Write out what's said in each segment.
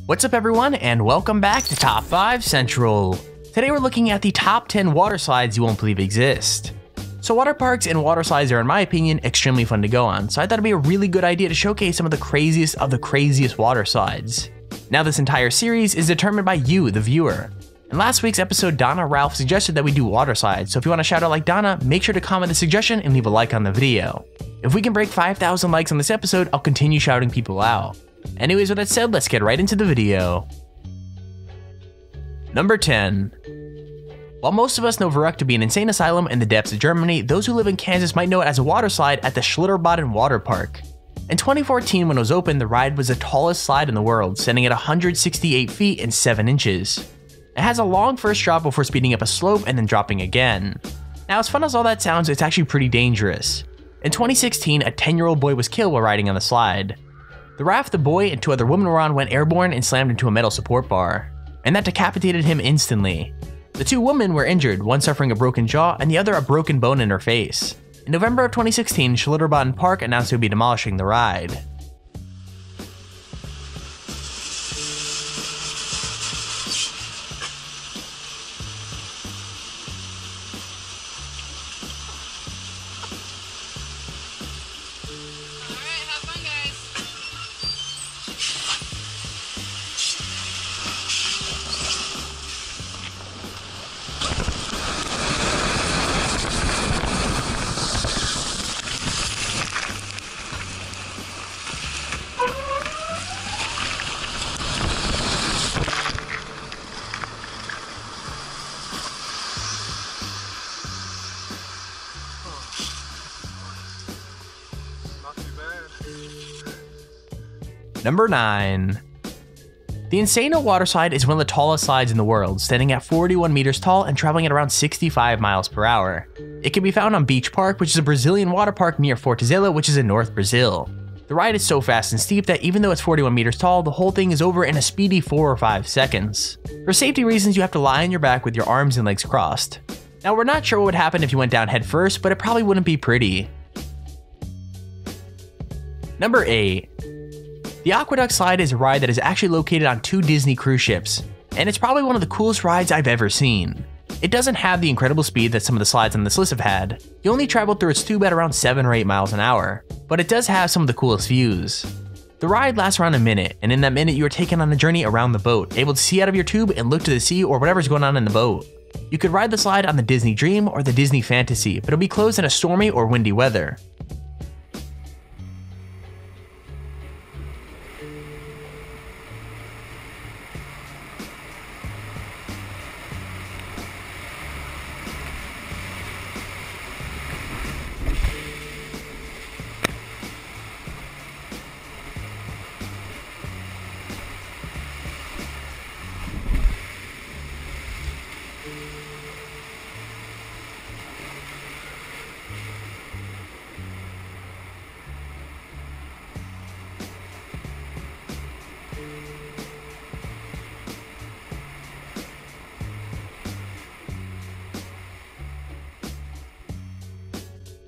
What's up everyone, and welcome back to Top 5 Central. Today we're looking at the top 10 water slides you won't believe exist. So water parks and water slides are, in my opinion, extremely fun to go on, so I thought it'd be a really good idea to showcase some of the craziest water slides. Now this entire series is determined by you, the viewer. In last week's episode, Donna Ralph suggested that we do water slides, so if you want to shout out like Donna, make sure to comment the suggestion and leave a like on the video. If we can break 5,000 likes on this episode, I'll continue shouting people out. Anyways, with that said, let's get right into the video. Number 10. While most of us know Verrückt to be an insane asylum in the depths of Germany, those who live in Kansas might know it as a water slide at the Schlitterbahn Water Park. In 2014, when it was opened, the ride was the tallest slide in the world, standing at 168 feet and 7 inches. It has a long first drop before speeding up a slope and then dropping again. Now, as fun as all that sounds, it's actually pretty dangerous. In 2016, a 10-year-old boy was killed while riding on the slide. The raft the boy and 2 other women were on went airborne and slammed into a metal support bar, and that decapitated him instantly. The 2 women were injured, one suffering a broken jaw and the other a broken bone in her face. In November of 2016, Schlitterbahn Park announced it would be demolishing the ride. Number 9. The Insano water slide is one of the tallest slides in the world, standing at 41 meters tall and traveling at around 65 miles per hour. It can be found on Beach Park, which is a Brazilian water park near Fortaleza, which is in North Brazil. The ride is so fast and steep that even though it's 41 meters tall, the whole thing is over in a speedy 4 or 5 seconds. For safety reasons, you have to lie on your back with your arms and legs crossed. Now, we're not sure what would happen if you went down head first, but it probably wouldn't be pretty. Number 8. The Aqueduct slide is a ride that is actually located on 2 Disney cruise ships, and it's probably one of the coolest rides I've ever seen. It doesn't have the incredible speed that some of the slides on this list have had. You only traveled through its tube at around 7 or 8 miles an hour, but it does have some of the coolest views. The ride lasts around a minute, and in that minute you are taken on a journey around the boat, able to see out of your tube and look to the sea or whatever's going on in the boat. You could ride the slide on the Disney Dream or the Disney Fantasy, but it'll be closed in a stormy or windy weather.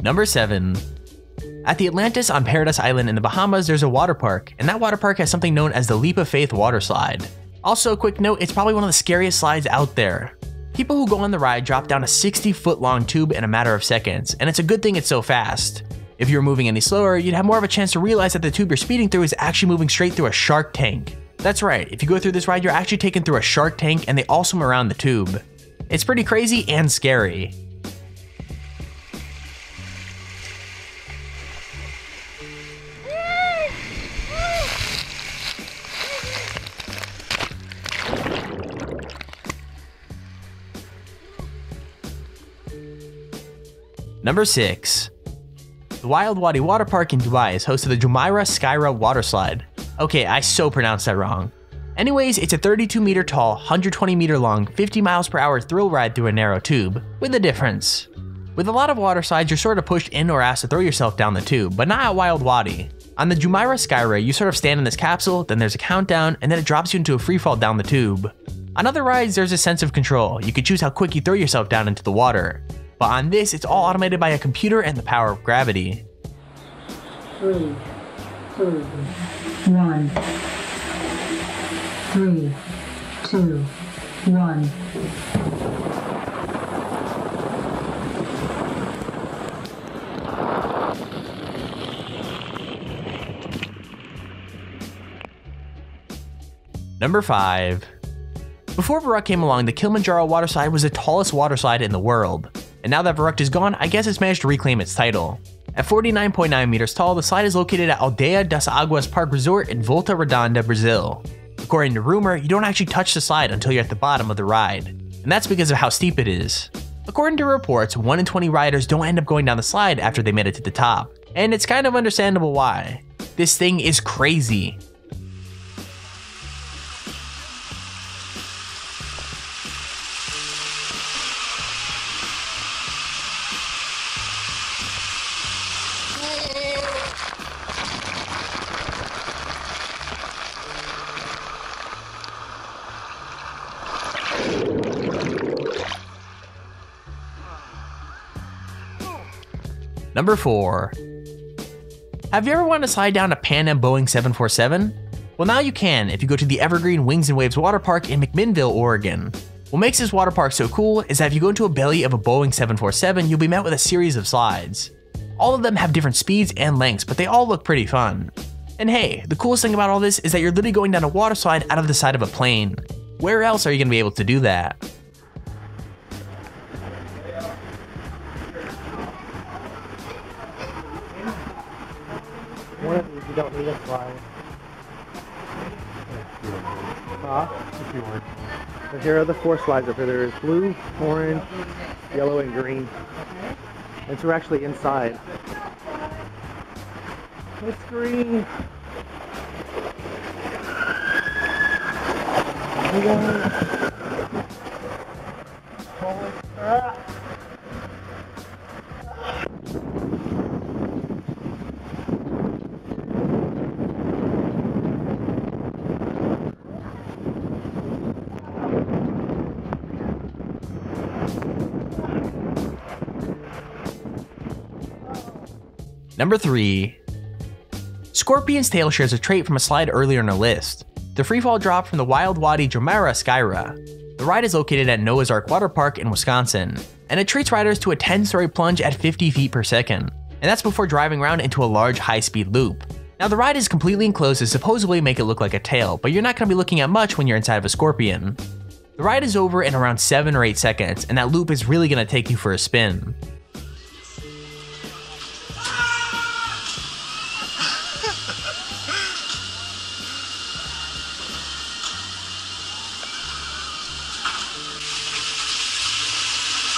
Number 7. At the Atlantis on Paradise Island in the Bahamas, there's a water park, and that water park has something known as the Leap of Faith water slide. Also, a quick note, it's probably one of the scariest slides out there. People who go on the ride drop down a 60-foot long tube in a matter of seconds, and it's a good thing it's so fast. If you were moving any slower, you'd have more of a chance to realize that the tube you're speeding through is actually moving straight through a shark tank. That's right, if you go through this ride, you're actually taken through a shark tank and they all swim around the tube. It's pretty crazy and scary. Number 6. The Wild Wadi Water Park in Dubai is host to the Jumeirah Skyra water slide. Okay, I so pronounced that wrong. Anyways, it's a 32 meter tall, 120 meter long, 50 miles per hour thrill ride through a narrow tube, with a difference. With a lot of water slides, you're sort of pushed in or asked to throw yourself down the tube, but not at Wild Wadi. On the Jumeirah Skyra, you sort of stand in this capsule, then there's a countdown, and then it drops you into a freefall down the tube. On other rides, there's a sense of control. You can choose how quick you throw yourself down into the water. But on this, it's all automated by a computer and the power of gravity. 3, 2, 1. 3, 2, 1. Number 5. Before Verrückt came along, the Kilimanjaro waterslide was the tallest waterslide in the world. And now that Verrückt is gone, I guess it's managed to reclaim its title. At 49.9 meters tall, the slide is located at Aldeia das Águas Park Resort in Volta Redonda, Brazil. According to rumor, you don't actually touch the slide until you're at the bottom of the ride. And that's because of how steep it is. According to reports, 1 in 20 riders don't end up going down the slide after they made it to the top. And it's kind of understandable why. This thing is crazy. Number 4. Have you ever wanted to slide down a Pan Am Boeing 747? Well, now you can if you go to the Evergreen Wings and Waves Water Park in McMinnville, Oregon. What makes this water park so cool is that if you go into a belly of a Boeing 747, you'll be met with a series of slides. All of them have different speeds and lengths, but they all look pretty fun. And hey, the coolest thing about all this is that you're literally going down a water slide out of the side of a plane. Where else are you going to be able to do that? One of these you don't need a slide. So here are the 4 slides up here. There is blue, orange, yellow, and green. And so we're actually inside. It's green. Number 3. Scorpion's tail shares a trait from a slide earlier in the list, the freefall drop from the Wild Wadi Jumeirah Skyra. The ride is located at Noah's Ark Water Park in Wisconsin, and it treats riders to a 10-story plunge at 50 feet per second, and that's before driving around into a large high-speed loop. Now the ride is completely enclosed to supposedly make it look like a tail, but you're not going to be looking at much when you're inside of a Scorpion. The ride is over in around 7 or 8 seconds, and that loop is really going to take you for a spin.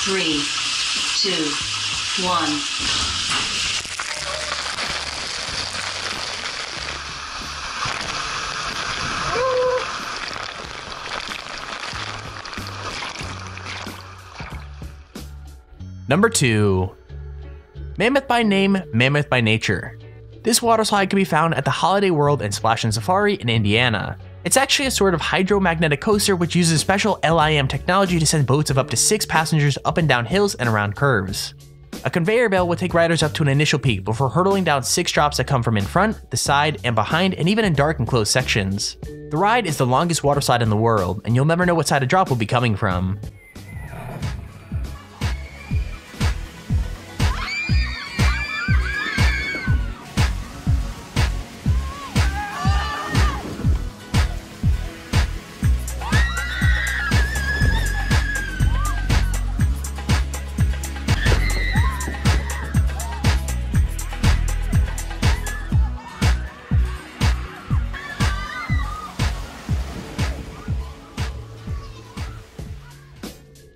Three, 2, 1. Number 2. Mammoth by name, Mammoth by nature. This water slide can be found at the Holiday World and Splash and Safari in Indiana. It's actually a sort of hydromagnetic coaster which uses special LIM technology to send boats of up to 6 passengers up and down hills and around curves. A conveyor belt will take riders up to an initial peak before hurtling down 6 drops that come from in front, the side, and behind, and even in dark and closed sections. The ride is the longest water slide in the world, and you'll never know what side a drop will be coming from.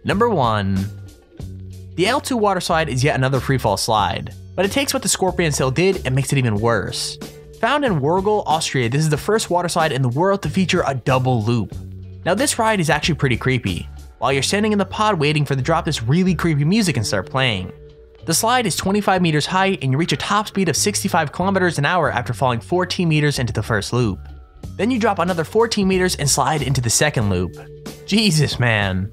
Number 1. The L2 water slide is yet another freefall slide, but it takes what the Scorpion Sail did and makes it even worse. Found in Wörgl, Austria, this is the first water slide in the world to feature a double loop. Now this ride is actually pretty creepy. While you're standing in the pod waiting for the drop, this really creepy music can start playing. The slide is 25 meters high and you reach a top speed of 65 kilometers an hour after falling 14 meters into the first loop. Then you drop another 14 meters and slide into the second loop. Jesus, man.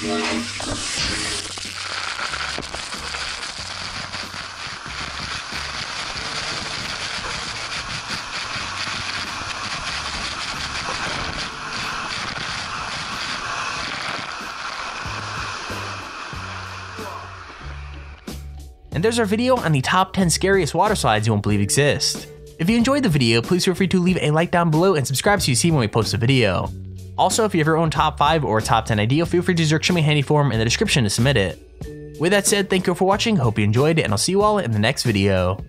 And there's our video on the top 10 scariest water slides you won't believe exist. If you enjoyed the video, please feel free to leave a like down below and subscribe so you see when we post a video. Also, if you have your own top 5 or top 10 idea, feel free to use our Extremely Handy form in the description to submit it. With that said, thank you for watching, hope you enjoyed, and I'll see you all in the next video.